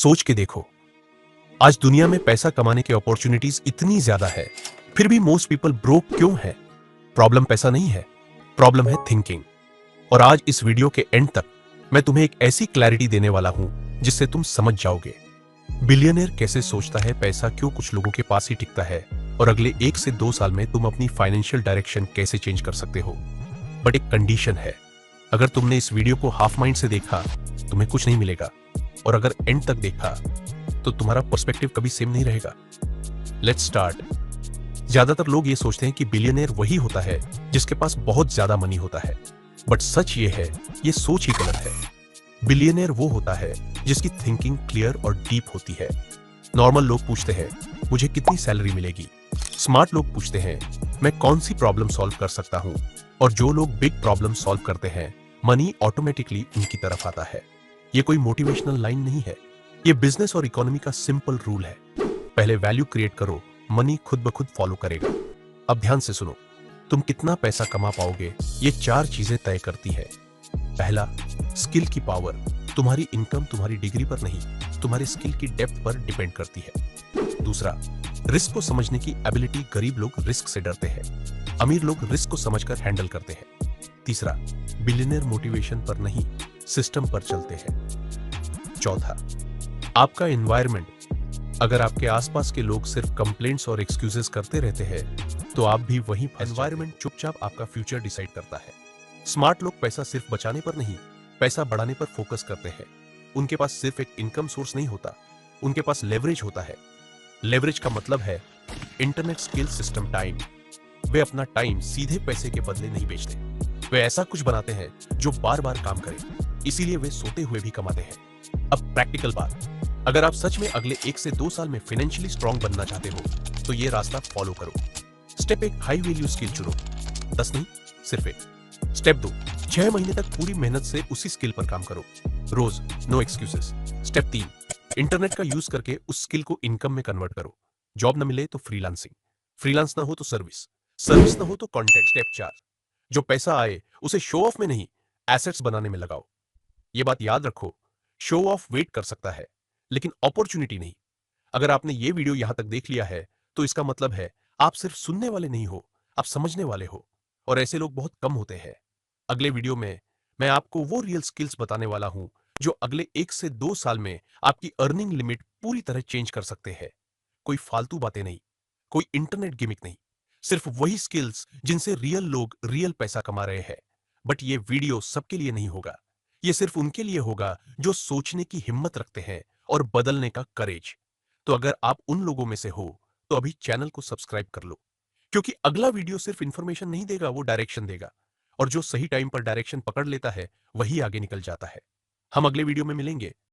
सोच के देखो, आज दुनिया में पैसा कमाने की अपॉर्चुनिटीज इतनी ज्यादा है, फिर भी मोस्ट पीपल ब्रोक क्यों है? प्रॉब्लम पैसा नहीं है, प्रॉब्लम है थिंकिंग। और आज इस वीडियो के एंड तक मैं तुम्हें एक ऐसी क्लैरिटी देने वाला हूं जिससे तुम समझ जाओगे बिलियनियर कैसे सोचता है, पैसा क्यों कुछ लोगों के पास ही टिकता है, और अगले 1 से 2 साल में तुम अपनी फाइनेंशियल डायरेक्शन कैसे चेंज कर सकते हो। बट एक कंडीशन है, अगर तुमने इस वीडियो को हाफ माइंड से देखा तुम्हें कुछ नहीं मिलेगा, और अगर एंड तक देखा तो तुम्हारा पर्सपेक्टिव कभी सेम नहीं रहेगा। Let's start. ज्यादातर लोग ये सोचते हैं कि बिलियनियर वही होता है जिसके पास बहुत ज्यादा मनी होता है, बट सच ये है, ये सोच ही गलत है। बिलियनियर वो होता है जिसकी थिंकिंग क्लियर और डीप होती है। नॉर्मल लोग पूछते हैं मुझे कितनी सैलरी मिलेगी, स्मार्ट लोग पूछते हैं मैं कौन सी प्रॉब्लम सॉल्व कर सकता हूं, और जो लोग बिग प्रॉब्लम सॉल्व करते हैं मनी ऑटोमेटिकली उनकी तरफ आता है। ये कोई मोटिवेशनल लाइन नहीं है, ये बिजनेस और इकोनॉमी का सिंपल रूल है। पहले वैल्यू क्रिएट करो, मनी खुद ब खुद फॉलो करेगा। अब ध्यान से सुनो, तुम कितना पैसा कमा पाओगे ये 4 चीजें तय करती है। पहला, स्किल की पावर। तुम्हारी इनकम तुम्हारी डिग्री पर नहीं, तुम्हारे स्किल की डेप्थ पर डिपेंड करती है। दूसरा, रिस्क को समझने की एबिलिटी। गरीब लोग रिस्क से डरते हैं, अमीर लोग रिस्क को समझकर हैंडल करते हैं। तीसरा, बिलियनियर मोटिवेशन पर नहीं, सिस्टम पर चलते हैं। चौथा, आपका एनवायरनमेंट। अगर आपके आसपास के लोग सिर्फ कंप्लेंट्स और एक्सक्यूजेस करते रहते हैं तो आप भी वहीं फंस जाते हैं। एनवायरनमेंट चुपचाप आपका फ्यूचर डिसाइड करता है। स्मार्ट लोग पैसा सिर्फ बचाने पर नहीं, पैसा बढ़ाने पर फोकस करते हैं। उनके पास सिर्फ एक इनकम सोर्स नहीं होता, उनके पास लेवरेज होता है। लेवरेज का मतलब है इंटरनेट, स्किल, सिस्टम, टाइम। वे अपना टाइम सीधे पैसे के बदले नहीं बेचते, वे ऐसा कुछ बनाते हैं जो बार बार काम करे, इसीलिए वे सोते हुए भी कमाते हैं। अब प्रैक्टिकल बात, अगर आप सच में अगले 1 से 2 साल में फाइनेंशियली स्ट्रांग बनना चाहते हो तो ये रास्ता फॉलो करो। स्टेप 1, हाई वैल्यू स्किल चुनो। 10 नहीं, सिर्फ 1। स्टेप 2, 6 महीने तक पूरी मेहनत से उसी स्किल पर काम करो, रोज, नो एक्सक्यूजेस। स्टेप 3, इंटरनेट का यूज करके उस स्किल को इनकम में कन्वर्ट करो। जॉब ना मिले तो फ्रीलांसिंग, फ्रीलांस ना हो तो सर्विस, सर्विस ना हो तो कंटेंट। स्टेप 4, जो पैसा आए उसे शो ऑफ में नहीं, एसेट्स बनाने में लगाओ। ये बात याद रखो, शो ऑफ वेट कर सकता है लेकिन अपॉर्चुनिटी नहीं। अगर आपने ये वीडियो यहां तक देख लिया है तो इसका मतलब है आप सिर्फ सुनने वाले नहीं हो, आप समझने वाले हो, और ऐसे लोग बहुत कम होते हैं। अगले वीडियो में मैं आपको वो रियल स्किल्स बताने वाला हूं जो अगले 1 से 2 साल में आपकी अर्निंग लिमिट पूरी तरह चेंज कर सकते हैं। कोई फालतू बातें नहीं, कोई इंटरनेट गिमिक नहीं, सिर्फ वही स्किल्स जिनसे रियल लोग रियल पैसा कमा रहे हैं। बट ये वीडियो सबके लिए नहीं होगा, ये सिर्फ उनके लिए होगा जो सोचने की हिम्मत रखते हैं और बदलने का करेज। तो अगर आप उन लोगों में से हो तो अभी चैनल को सब्सक्राइब कर लो, क्योंकि अगला वीडियो सिर्फ इंफॉर्मेशन नहीं देगा, वो डायरेक्शन देगा। और जो सही टाइम पर डायरेक्शन पकड़ लेता है वही आगे निकल जाता है। हम अगले वीडियो में मिलेंगे।